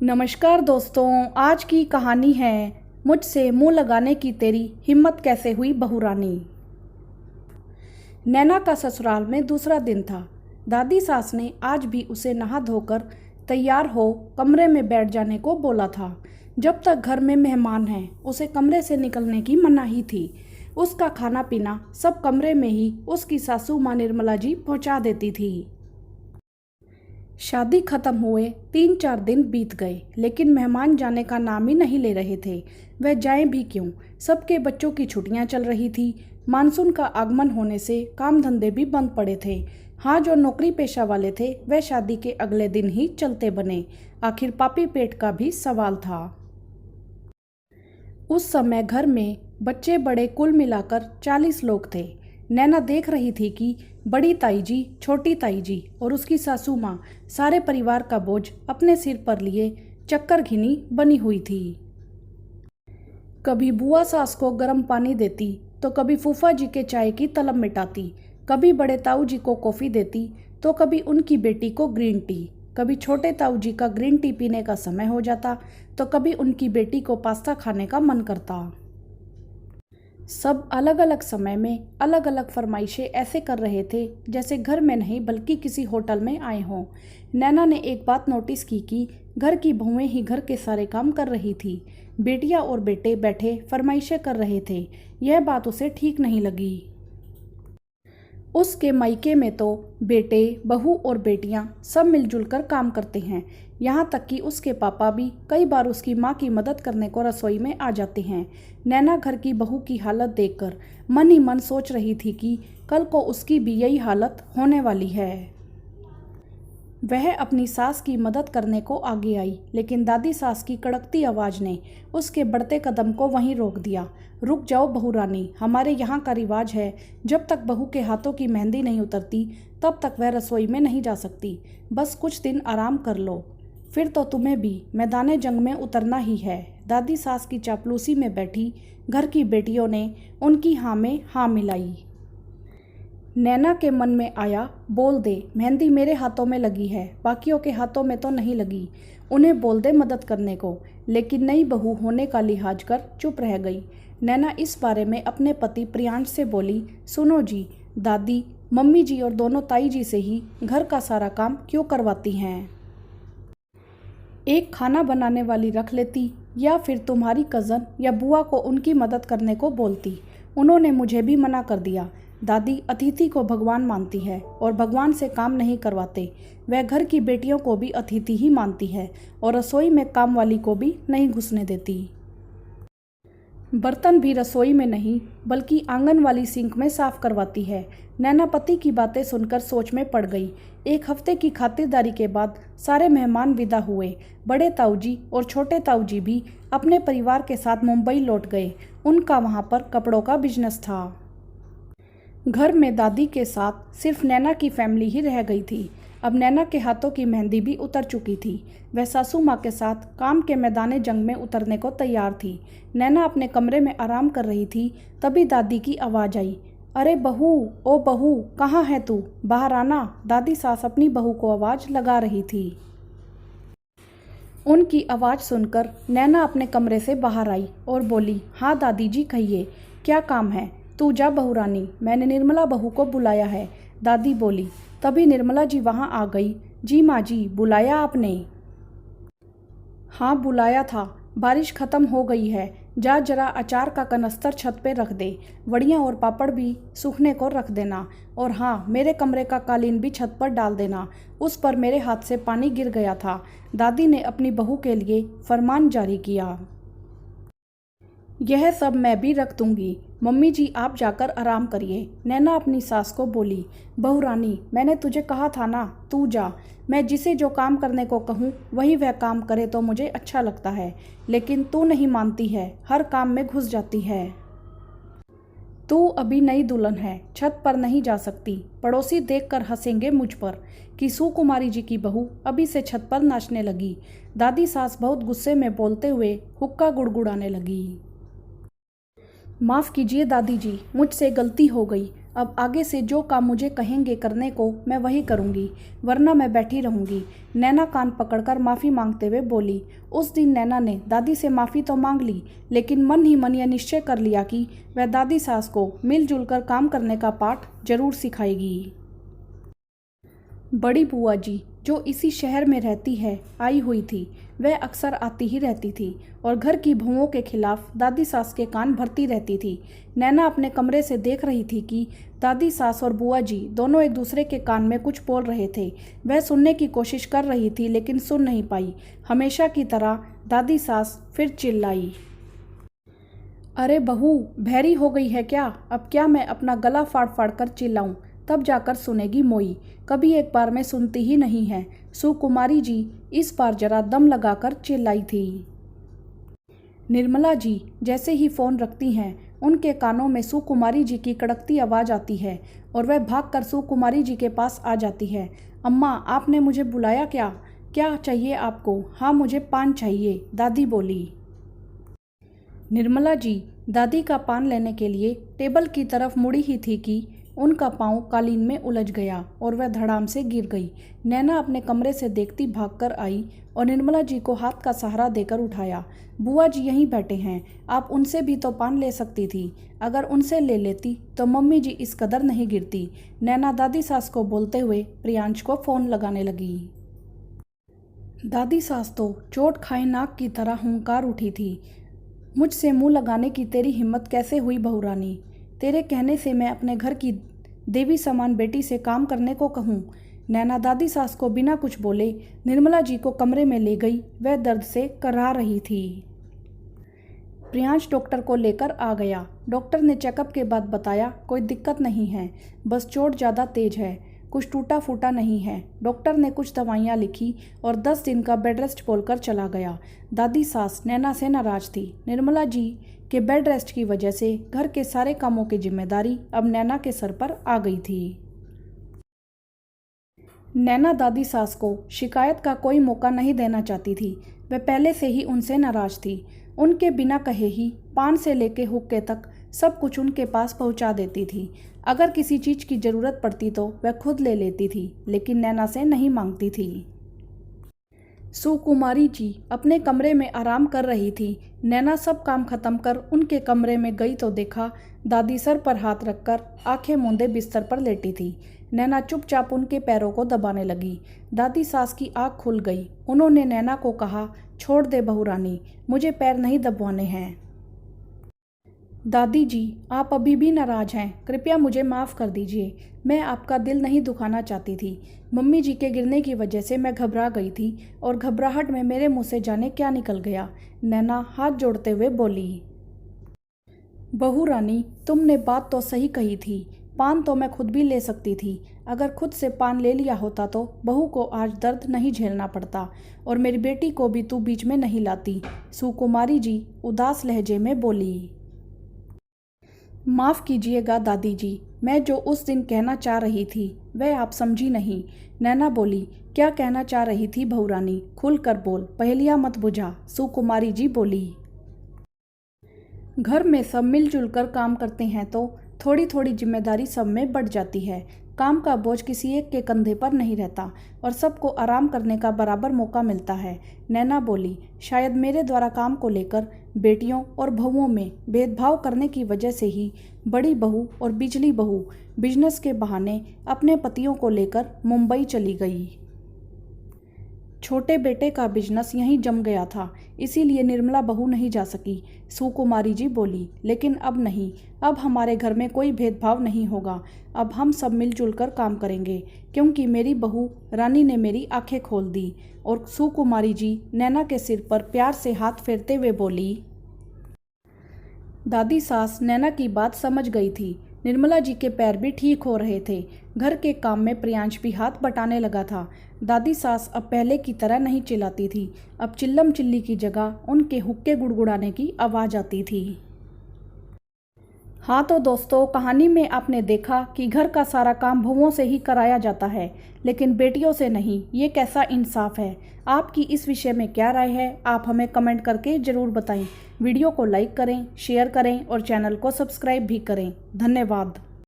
नमस्कार दोस्तों, आज की कहानी है मुझसे मुंह लगाने की तेरी हिम्मत कैसे हुई बहुरानी। नैना का ससुराल में दूसरा दिन था। दादी सास ने आज भी उसे नहा धोकर तैयार हो कमरे में बैठ जाने को बोला था। जब तक घर में मेहमान हैं उसे कमरे से निकलने की मनाही थी। उसका खाना पीना सब कमरे में ही उसकी सासू माँ निर्मला जी पहुँचा देती थी। शादी खत्म हुए 3-4 दिन बीत गए, लेकिन मेहमान जाने का नाम ही नहीं ले रहे थे। वह जाएं भी क्यों? सबके बच्चों की छुट्टियां चल रही थी। मानसून का आगमन होने से काम धंधे भी बंद पड़े थे। हाँ, जो नौकरी पेशा वाले थे वह शादी के अगले दिन ही चलते बने। आखिर पापी पेट का भी सवाल था। उस समय घर में बच्चे बड़े कुल मिलाकर 40 लोग थे। नैना देख रही थी कि बड़ी ताई जी, छोटी ताई जी और उसकी सासू माँ सारे परिवार का बोझ अपने सिर पर लिए चक्कर घिनी बनी हुई थी। कभी बुआ सास को गर्म पानी देती तो कभी फूफा जी के चाय की तलब मिटाती, कभी बड़े ताऊ जी को कॉफ़ी देती तो कभी उनकी बेटी को ग्रीन टी। कभी छोटे ताऊ जी का ग्रीन टी पीने का समय हो जाता तो कभी उनकी बेटी को पास्ता खाने का मन करता। सब अलग अलग समय में अलग अलग फरमाइशें ऐसे कर रहे थे जैसे घर में नहीं बल्कि किसी होटल में आए हों। नैना ने एक बात नोटिस की कि घर की बहुएं ही घर के सारे काम कर रही थी। बेटियां और बेटे बैठे फरमाइशें कर रहे थे। यह बात उसे ठीक नहीं लगी। उसके मायके में तो बेटे, बहू और बेटियां सब मिलजुल कर काम करते हैं। यहाँ तक कि उसके पापा भी कई बार उसकी माँ की मदद करने को रसोई में आ जाते हैं। नैना घर की बहू की हालत देखकर मन ही मन सोच रही थी कि कल को उसकी भी यही हालत होने वाली है। वह अपनी सास की मदद करने को आगे आई, लेकिन दादी सास की कड़कती आवाज़ ने उसके बढ़ते कदम को वहीं रोक दिया। रुक जाओ बहू रानी, हमारे यहाँ का रिवाज है, जब तक बहू के हाथों की मेहंदी नहीं उतरती तब तक वह रसोई में नहीं जा सकती। बस कुछ दिन आराम कर लो, फिर तो तुम्हें भी मैदाने जंग में उतरना ही है। दादी सास की चापलूसी में बैठी घर की बेटियों ने उनकी हाँ में हाँ मिलाई। नैना के मन में आया, बोल दे, मेहंदी मेरे हाथों में लगी है, बाकियों के हाथों में तो नहीं लगी। उन्हें बोल दे मदद करने को। लेकिन नई बहू होने का लिहाज कर चुप रह गई। नैना इस बारे में अपने पति प्रियांश से बोली, सुनो जी, दादी, मम्मी जी और दोनों ताई जी से ही घर का सारा काम क्यों करवाती हैं? एक खाना बनाने वाली रख लेती या फिर तुम्हारी कज़न या बुआ को उनकी मदद करने को बोलती। उन्होंने मुझे भी मना कर दिया। दादी अतिथि को भगवान मानती है और भगवान से काम नहीं करवाते। वह घर की बेटियों को भी अतिथि ही मानती है और रसोई में काम वाली को भी नहीं घुसने देती। बर्तन भी रसोई में नहीं बल्कि आंगन वाली सिंक में साफ करवाती है। नैना पति की बातें सुनकर सोच में पड़ गई। एक हफ्ते की खातिरदारी के बाद सारे मेहमान विदा हुए। बड़े ताऊ जी और छोटे ताऊ जी भी अपने परिवार के साथ मुंबई लौट गए। उनका वहाँ पर कपड़ों का बिजनेस था। घर में दादी के साथ सिर्फ नैना की फैमिली ही रह गई थी। अब नैना के हाथों की मेहंदी भी उतर चुकी थी। वह सासू माँ के साथ काम के मैदाने जंग में उतरने को तैयार थी। नैना अपने कमरे में आराम कर रही थी, तभी दादी की आवाज़ आई, अरे बहू, ओ बहू, कहाँ है तू? बाहर आना। दादी सास अपनी बहू को आवाज़ लगा रही थी। उनकी आवाज़ सुनकर नैना अपने कमरे से बाहर आई और बोली, हाँ दादी जी, कहिए, क्या काम है? तू जा बहू रानी, मैंने निर्मला बहू को बुलाया है, दादी बोली। तभी निर्मला जी वहाँ आ गई। जी माँ जी, बुलाया आपने? हाँ बुलाया था, बारिश खत्म हो गई है, जा जरा अचार का कनस्तर छत पे रख दे, वड़ियाँ और पापड़ भी सूखने को रख देना, और हाँ, मेरे कमरे का कालीन भी छत पर डाल देना, उस पर मेरे हाथ से पानी गिर गया था। दादी ने अपनी बहू के लिए फरमान जारी किया। यह सब मैं भी रख दूंगी, मम्मी जी आप जाकर आराम करिए। नैना अपनी सास को बोली, बहू रानी, मैंने तुझे कहा था ना, तू जा। मैं जिसे जो काम करने को कहूँ वही वह काम करे तो मुझे अच्छा लगता है, लेकिन तू नहीं मानती है, हर काम में घुस जाती है। तू अभी नई दुल्हन है, छत पर नहीं जा सकती। पड़ोसी देखकर हंसेंगे मुझ पर कि सुकुमारी जी की बहू अभी से छत पर नाचने लगी। दादी सास बहुत गुस्से में बोलते हुए हुक्का गुड़गुड़ाने लगी। माफ़ कीजिए दादी जी, मुझसे गलती हो गई। अब आगे से जो काम मुझे कहेंगे करने को मैं वही करूँगी, वरना मैं बैठी रहूँगी। नैना कान पकड़कर माफ़ी मांगते हुए बोली। उस दिन नैना ने दादी से माफ़ी तो मांग ली, लेकिन मन ही मन यह निश्चय कर लिया कि वह दादी सास को मिलजुल कर काम करने का पाठ जरूर सिखाएगी। बड़ी बुआ जी, जो इसी शहर में रहती है, आई हुई थी। वह अक्सर आती ही रहती थी और घर की बहुओं के खिलाफ दादी सास के कान भरती रहती थी। नैना अपने कमरे से देख रही थी कि दादी सास और बुआ जी दोनों एक दूसरे के कान में कुछ बोल रहे थे। वह सुनने की कोशिश कर रही थी, लेकिन सुन नहीं पाई। हमेशा की तरह दादी सास फिर चिल्लाई, अरे बहू, बहरी हो गई है क्या? अब क्या मैं अपना गला फाड़ फाड़ कर चिल्लाऊं? तब जाकर सुनेगी मोई। कभी एक बार में सुनती ही नहीं है। सुकुमारी जी इस बार जरा दम लगाकर चिल्लाई थी। निर्मला जी जैसे ही फोन रखती हैं, उनके कानों में सुकुमारी जी की कड़कती आवाज़ आती है और वह भागकर सुकुमारी जी के पास आ जाती है। अम्मा, आपने मुझे बुलाया क्या? क्या चाहिए आपको? हाँ, मुझे पान चाहिए, दादी बोली। निर्मला जी दादी का पान लेने के लिए टेबल की तरफ मुड़ी ही थी कि उनका पांव कालीन में उलझ गया और वह धड़ाम से गिर गई। नैना अपने कमरे से देखती भागकर आई और निर्मला जी को हाथ का सहारा देकर उठाया। बुआ जी यहीं बैठे हैं, आप उनसे भी तो पान ले सकती थी। अगर उनसे ले लेती तो मम्मी जी इस कदर नहीं गिरती। नैना दादी सास को बोलते हुए प्रियांश को फ़ोन लगाने लगी। दादी सास तो चोट खाए नाक की तरह हुंकार उठी थी। मुझसे मुंह लगाने की तेरी हिम्मत कैसे हुई बहू रानी? तेरे कहने से मैं अपने घर की देवी समान बेटी से काम करने को कहूँ? नैना दादी सास को बिना कुछ बोले निर्मला जी को कमरे में ले गई। वह दर्द से कराह रही थी। प्रियांश डॉक्टर को लेकर आ गया। डॉक्टर ने चेकअप के बाद बताया कोई दिक्कत नहीं है, बस चोट ज़्यादा तेज है, कुछ टूटा फूटा नहीं है। डॉक्टर ने कुछ दवाइयाँ लिखी और 10 दिन का बेड रेस्ट बोलकर चला गया। दादी सास नैना से नाराज थी। निर्मला जी के बेड रेस्ट की वजह से घर के सारे कामों की जिम्मेदारी अब नैना के सर पर आ गई थी। नैना दादी सास को शिकायत का कोई मौका नहीं देना चाहती थी। वह पहले से ही उनसे नाराज थी। उनके बिना कहे ही पान से लेके हुक्के तक सब कुछ उनके पास पहुंचा देती थी। अगर किसी चीज़ की ज़रूरत पड़ती तो वह खुद ले लेती थी, लेकिन नैना से नहीं मांगती थी। सुकुमारी जी अपने कमरे में आराम कर रही थी। नैना सब काम खत्म कर उनके कमरे में गई तो देखा दादी सर पर हाथ रखकर आंखें मूंदे बिस्तर पर लेटी थी। नैना चुपचाप उनके पैरों को दबाने लगी। दादी सास की आँख खुल गई। उन्होंने नैना को कहा, छोड़ दे बहू रानी, मुझे पैर नहीं दबाने हैं। दादी जी आप अभी भी नाराज हैं, कृपया मुझे माफ़ कर दीजिए। मैं आपका दिल नहीं दुखाना चाहती थी। मम्मी जी के गिरने की वजह से मैं घबरा गई थी और घबराहट में मेरे मुंह से जाने क्या निकल गया। नैना हाथ जोड़ते हुए बोली। बहू रानी, तुमने बात तो सही कही थी। पान तो मैं खुद भी ले सकती थी। अगर खुद से पान ले लिया होता तो बहू को आज दर्द नहीं झेलना पड़ता और मेरी बेटी को भी तू बीच में नहीं लाती। सुकुमारी जी उदास लहजे में बोली। माफ़ कीजिएगा दादी जी, मैं जो उस दिन कहना चाह रही थी वह आप समझी नहीं। नैना बोली। क्या कहना चाह रही थी बहू रानी? खुल कर बोल, पहेलियाँ मत बुझा। सुकुमारी जी बोली। घर में सब मिलजुल कर काम करते हैं तो थोड़ी थोड़ी जिम्मेदारी सब में बढ़ जाती है। काम का बोझ किसी एक के कंधे पर नहीं रहता और सबको आराम करने का बराबर मौका मिलता है। नैना बोली। शायद मेरे द्वारा काम को लेकर बेटियों और बहुओं में भेदभाव करने की वजह से ही बड़ी बहू और बिजली बहू बिजनेस के बहाने अपने पतियों को लेकर मुंबई चली गई। छोटे बेटे का बिजनेस यहीं जम गया था, इसीलिए निर्मला बहू नहीं जा सकी। सुकुमारी जी बोली। लेकिन अब नहीं, अब हमारे घर में कोई भेदभाव नहीं होगा। अब हम सब मिलजुल कर काम करेंगे, क्योंकि मेरी बहू रानी ने मेरी आंखें खोल दी। और सुकुमारी जी नैना के सिर पर प्यार से हाथ फेरते हुए बोली। दादी सास नैना की बात समझ गई थी। निर्मला जी के पैर भी ठीक हो रहे थे। घर के काम में प्रियांश भी हाथ बटाने लगा था। दादी सास अब पहले की तरह नहीं चिल्लाती थी। अब चिल्लम चिल्ली की जगह उनके हुक्के गुड़गुड़ाने की आवाज़ आती थी। हाँ तो दोस्तों, कहानी में आपने देखा कि घर का सारा काम बहुओं से ही कराया जाता है, लेकिन बेटियों से नहीं। ये कैसा इंसाफ है? आपकी इस विषय में क्या राय है? आप हमें कमेंट करके ज़रूर बताएं। वीडियो को लाइक करें, शेयर करें और चैनल को सब्सक्राइब भी करें। धन्यवाद।